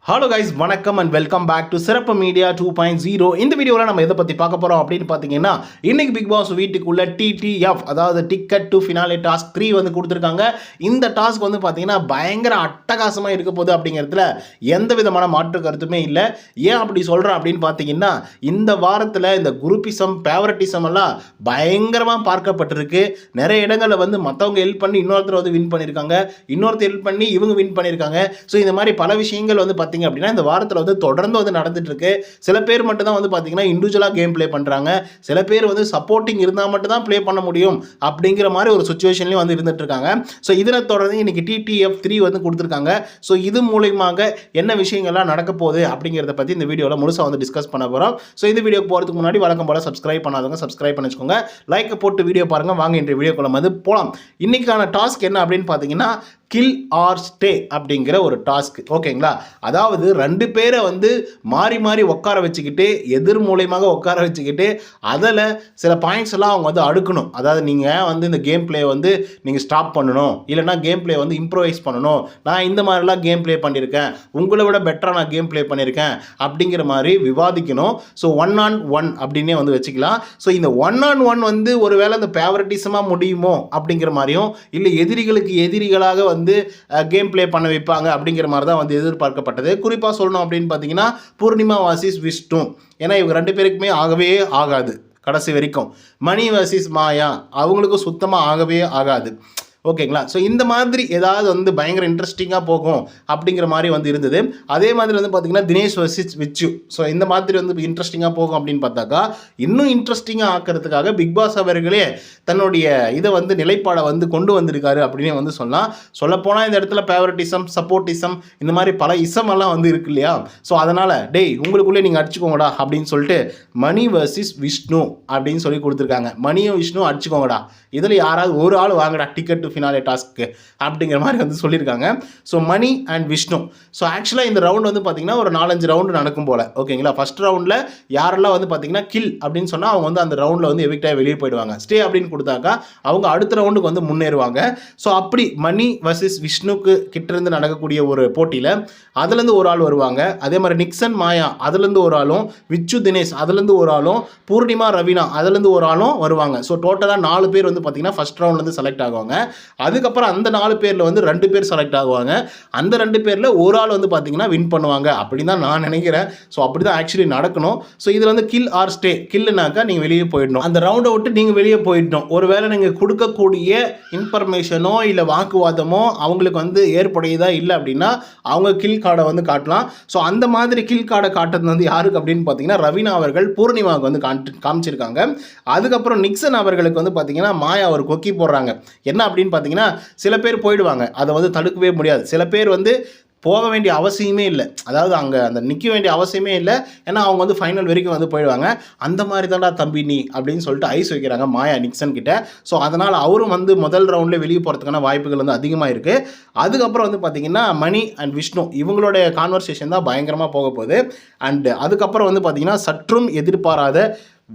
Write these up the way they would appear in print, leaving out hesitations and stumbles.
Hello guys, வணக்கம் and welcome back to சிறப்பு media 2.0. இந்த வீடியோவில் நம்ம எதை பற்றி பார்க்க போகிறோம் அப்படின்னு பார்த்தீங்கன்னா, இன்னைக்கு பிக் பாஸ் வீட்டுக்குள்ள டிடிஎஃப், அதாவது டிக்கெட் டு ஃபினாலே டாஸ்க் 3 வந்து கொடுத்துருக்காங்க. இந்த டாஸ்க் வந்து பார்த்தீங்கன்னா பயங்கர அட்டகாசமாக இருக்க போகுது அப்படிங்கிறதுல எந்த விதமான மாற்று கருத்துமே இல்லை. ஏன் அப்படி சொல்கிறேன் அப்படின்னு பார்த்தீங்கன்னா, இந்த வாரத்தில் இந்த குரூப்பிசம், ஃபேவரட்டிசம் எல்லாம் பயங்கரமாக பார்க்கப்பட்டிருக்கு. நிறைய இடங்களில் வந்து மற்றவங்க ஹெல்ப் பண்ணி இன்னொருத்தர் வந்து வின் பண்ணியிருக்காங்க, இன்னொருத்தர் ஹெல்ப் பண்ணி இவங்க வின் பண்ணியிருக்காங்க. ஸோ இந்த மாதிரி பல விஷயங்கள் வந்து அப்படின்னா இந்த வாரத்தில் வந்து தொடர்ந்து வந்து நடந்துட்டு இருக்கு. சில பேர் மட்டும் தான் வந்து பார்த்தீங்கன்னா இண்டிவிஜுவலாக கேம் ப்ளே பண்ணுறாங்க, சில பேர் வந்து சப்போர்ட்டிங் இருந்தால் மட்டும் தான் ப்ளே பண்ண முடியும் அப்படிங்கிற மாதிரி ஒரு சுச்சுவேஷன்லையும் வந்து இருந்துட்டு இருக்காங்க. ஸோ இதில் தொடர்ந்து இன்னைக்கு டிடிஎஃப் 3 வந்து கொடுத்துருக்காங்க. ஸோ இது மூலயமாக என்ன விஷயங்கள்லாம் நடக்க போகுது அப்படிங்கிறத பற்றி இந்த வீடியோவில் முழுசாக வந்து டிஸ்கஸ் பண்ண போகிறோம். ஸோ இந்த வீடியோக்கு போகிறதுக்கு முன்னாடி வழக்கம் போல சப்ஸ்கிரைப் பண்ணாதவங்க சப்ஸ்கிரைப் பண்ணி வச்சுக்கோங்க, லைக் போட்டு வீடியோ பாருங்கள். வாங்க இன்றைய வீடியோக்குள்ள வந்து போகலாம். இன்னைக்கான டாஸ்க் என்ன அப்படின்னு பார்த்தீங்கன்னா, கில் ஆர் ஸ்டே அப்படிங்கிற ஒரு டாஸ்க். ஓகேங்களா? அதாவது 2 பேரை வந்து மாறி மாறி உட்கார வச்சுக்கிட்டு, எதிர் மூலயமாக உட்கார வச்சுக்கிட்டு, அதில் சில பாயிண்ட்ஸ் எல்லாம் அவங்க வந்து அடுக்கணும். அதாவது நீங்கள் வந்து இந்த கேம் பிளே வந்து நீங்கள் ஸ்டாப் பண்ணணும், இல்லைனா கேம் பிளே வந்து இம்ப்ரோவைஸ் பண்ணணும். நான் இந்த மாதிரிலாம் கேம் பிளே பண்ணியிருக்கேன், உங்களை விட பெட்டராக நான் கேம் பிளே பண்ணியிருக்கேன் அப்படிங்கிற மாதிரி விவாதிக்கணும். ஸோ 1-on-1 அப்படின்னே வந்து வச்சுக்கலாம். ஸோ இந்த 1-on-1 வந்து ஒரு வேளை இந்த ஃபேவரட்டிசமாக முடியுமோ அப்படிங்கிற மாதிரியும், இல்லை எதிரிகளுக்கு எதிரிகளாக வந்து கேம் பிளே பண்ண வைப்பாங்க அப்படிங்கிற மாதிரி தான் வந்து எதிர்பார்க்கப்பட்டது. குறிப்பாக சொல்லணும் அப்படின்னு பார்த்தீங்கன்னா, பூர்ணிமா வாசிஸ் விஷ்ணு, ஏன்னா இவங்க 2 பேருக்குமே ஆகவே ஆகாது கடைசி வரைக்கும். மணி வர்சஸ் மாயா, அவங்களுக்கும் சுத்தமாக ஆகவே ஆகாது. ஓகேங்களா? ஸோ இந்த மாதிரி ஏதாவது வந்து பயங்கர இன்ட்ரெஸ்டிங்காக போகும் அப்படிங்கிற மாதிரி வந்து இருந்தது. அதே மாதிரி வந்து பார்த்திங்கன்னா தினேஷ் வர்சஸ் விச்சு, ஸோ இந்த மாதிரி வந்து இன்ட்ரெஸ்டிங்காக போகும் அப்படின்னு பார்த்தாக்கா, இன்னும் இன்ட்ரெஸ்டிங்காக ஆக்கிறதுக்காக பிக் பாஸ் அவர்களே தன்னுடைய இதை வந்து நிலைப்பாடை வந்து கொண்டு வந்திருக்காரு அப்படின்னு வந்து சொல்லலாம். சொல்லப்போனால் இந்த இடத்துல ஃபேவரட்டிசம், சப்போர்ட்டிசம், இந்த மாதிரி பல இசமெல்லாம் வந்து இருக்கு இல்லையா? ஸோ அதனால் டேய் உங்களுக்குள்ளே நீங்கள் அடிச்சுக்கோங்கடா அப்படின்னு சொல்லிட்டு மணி வர்சஸ் விஷ்ணு அப்படின்னு சொல்லி கொடுத்துருக்காங்க. மணியும் விஷ்ணு அடிச்சுக்கோங்கடா, இதில் யாராவது ஒரு ஆள் வாங்கடா டிக்கெட் டு ஃபினாலே டாஸ்க்கு அப்படிங்கிற மாதிரி வந்து சொல்லியிருக்காங்க. So Mani and Vishnu. So ஆக்சுவலாக இந்த ரவுண்ட் வந்து பார்த்தீங்கன்னா ஒரு 4-5 ரவுண்டு நடக்கும் போல். ஓகேங்களா? ஃபர்ஸ்ட் ரவுண்டில் யாரெல்லாம் வந்து பார்த்தீங்கன்னா கில் அப்படின்னு சொன்னால் அவங்க வந்து அந்த ரவுண்டில் வந்து எவிக்டாக வெளியே போயிடுவாங்க. ஸ்டே அப்படின்னு கொடுத்தாக்கா அவங்க அடுத்த ரவுண்டுக்கு வந்து முன்னேறுவாங்க. ஸோ அப்படி மணி வர்சஸ் விஷ்ணுக்கு கிட்டேருந்து நடக்கக்கூடிய ஒரு போட்டியில் அதுலேருந்து ஒரு ஆள் வருவாங்க. அதே மாதிரி நிக்சன் மாயா அதுலேருந்து ஒரு ஆளும், விச்சு தினேஷ் அதுலேருந்து ஒரு ஆளும், பூர்ணிமா ரவீனா அதுலேருந்து ஒரு ஆளும் வருவாங்க. ஸோ டோட்டலாக 4 பேர் வந்து பார்த்தீங்கன்னா ஃபர்ஸ்ட் ரவுண்ட்லேருந்து செலக்ட் ஆகுவாங்க. அதுக்கப்புறம் அந்த 4 பேரில் வந்து 2 பேர் செலக்ட் ஆகுவாங்க. அந்த 2 பேரில் ஒரு ஆள் வந்து பார்த்தீங்கன்னா வின் பண்ணுவாங்க அப்படின்னு தான் நான் நினைக்கிறேன். ஸோ அப்படி தான் ஆக்சுவலி நடக்கணும். ஸோ இதில் வந்து கில் ஆர் ஸ்டே, கில்லுனாக்கா நீங்கள் வெளியே போயிடணும், அந்த ரவுண்டை விட்டு நீங்கள் வெளியே போயிடணும். ஒருவேளை நீங்கள் கொடுக்கக்கூடிய இன்ஃபர்மேஷனோ இல்லை வாக்குவாதமோ அவங்களுக்கு வந்து ஏற்புடையதா இல்லை அப்படின்னா அவங்க கில் கார்டை வந்து காட்டலாம். ஸோ அந்த மாதிரி கில் கார்டை காட்டுறது வந்து யாருக்கு அப்படின்னு பார்த்தீங்கன்னா ரவீனா அவர்கள் பூர்ணிமாவுக்கு வந்து காமிச்சிருக்காங்க. அதுக்கப்புறம் நிக்சன் அவர்களுக்கு வந்து பார்த்தீங்கன்னா மாயா ஒரு கொக்கி போடுறாங்க. என்ன அப்படின்னு பார்த்தீங்கன்னா, சில பேர் போயிடுவாங்க, அதை வந்து தடுக்கவே முடியாது. சில பேர் வந்து போக வேண்டிய அவசியமே இல்லை, அதாவது அங்கே அந்த நிற்க வேண்டிய அவசியமே இல்லை, ஏன்னா அவங்க வந்து ஃபைனல் வரைக்கும் வந்து போயிடுவாங்க. அந்த மாதிரி தான்டா தம்பி நீ அப்படின்னு சொல்லிட்டு ஐஸ் வைக்கிறாங்க மாயா நிக்சன் கிட்ட. ஸோ அதனால் அவரும் வந்து முதல் ரவுண்டில் வெளியே போகிறதுக்கான வாய்ப்புகள் வந்து அதிகமாக இருக்குது. அதுக்கப்புறம் வந்து பார்த்திங்கன்னா மணி அண்ட் விஷ்ணு இவங்களுடைய கான்வர்சேஷன் தான் பயங்கரமாக போக போகுது. அண்ட் அதுக்கப்புறம் வந்து பார்த்திங்கன்னா சற்றும் எதிர்பாராத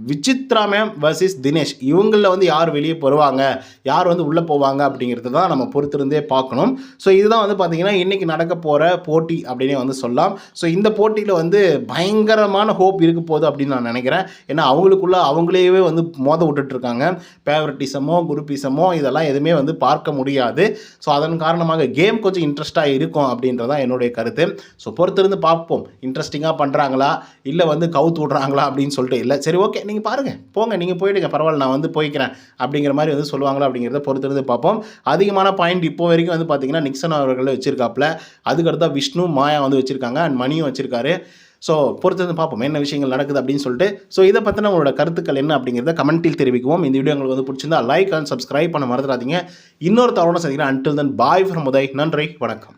விசித்ரா மேம் வர்சஸ் தினேஷ், இவங்களில் வந்து யார் வெளியே போடுவாங்க, யார் வந்து உள்ளே போவாங்க அப்படிங்கிறது தான் நம்ம பொறுத்திருந்தே பார்க்கணும். ஸோ இதுதான் வந்து பார்த்திங்கன்னா இன்றைக்கி நடக்க போகிற போட்டி அப்படின்னே வந்து சொல்லலாம். ஸோ இந்த போட்டியில் வந்து பயங்கரமான ஹோப் இருக்க போகுது அப்படின்னு நான் நினைக்கிறேன். ஏன்னா அவங்களுக்குள்ள அவங்களையே வந்து மோத விட்டுட்ருக்காங்க. ஃபேவரட்டிசமோ குரூப்பிசமோ இதெல்லாம் எதுவுமே வந்து பார்க்க முடியாது. ஸோ அதன் காரணமாக கேம் கொஞ்சம் இன்ட்ரெஸ்ட்டாக இருக்கும் அப்படின்றதான் என்னுடைய கருத்து. ஸோ பொறுத்திருந்து பார்ப்போம், இன்ட்ரெஸ்டிங்காக பண்ணுறாங்களா இல்லை வந்து கவுத்து விட்றாங்களா அப்படின்னு சொல்லிட்டு. இல்லை சரி ஓகே நீங்கள் பாருங்கள், போங்க, நீங்கள் போயிடுங்க, பரவாயில்ல நான் வந்து போய்க்கிறேன் அப்படிங்கிற மாதிரி வந்து சொல்லுவாங்களா அப்படிங்கிறத பொறுத்திருந்து பார்ப்போம். அதிகமான பாயிண்ட் இப்போ வரைக்கும் வந்து பார்த்தீங்கன்னா நிக்சன் அவர்கள் வச்சிருக்காப்புல, அதுக்கடுத்தா விஷ்ணு மாயா வந்து வச்சுருக்காங்க, அண்ட் மணியும் வச்சுருக்காரு. ஸோ பொறுத்திருந்து பார்ப்போம் என்ன விஷயங்கள் நடக்குது அப்படின்னு சொல்லிட்டு. ஸோ இதை பற்றின உங்களோட கருத்துக்கள் என்ன அப்படிங்கிறத கமெண்ட்டில் தெரிவிக்குவோம். இந்த வீடியோ உங்களுக்கு வந்து பிடிச்சிருந்தா லைக் அண்ட் சப்ஸ்கிரைப் பண்ண மறந்துடாதீங்க. இன்னொரு தவறோட சந்திக்கிறேன். Until then bye from Uday. நன்றி, வணக்கம்.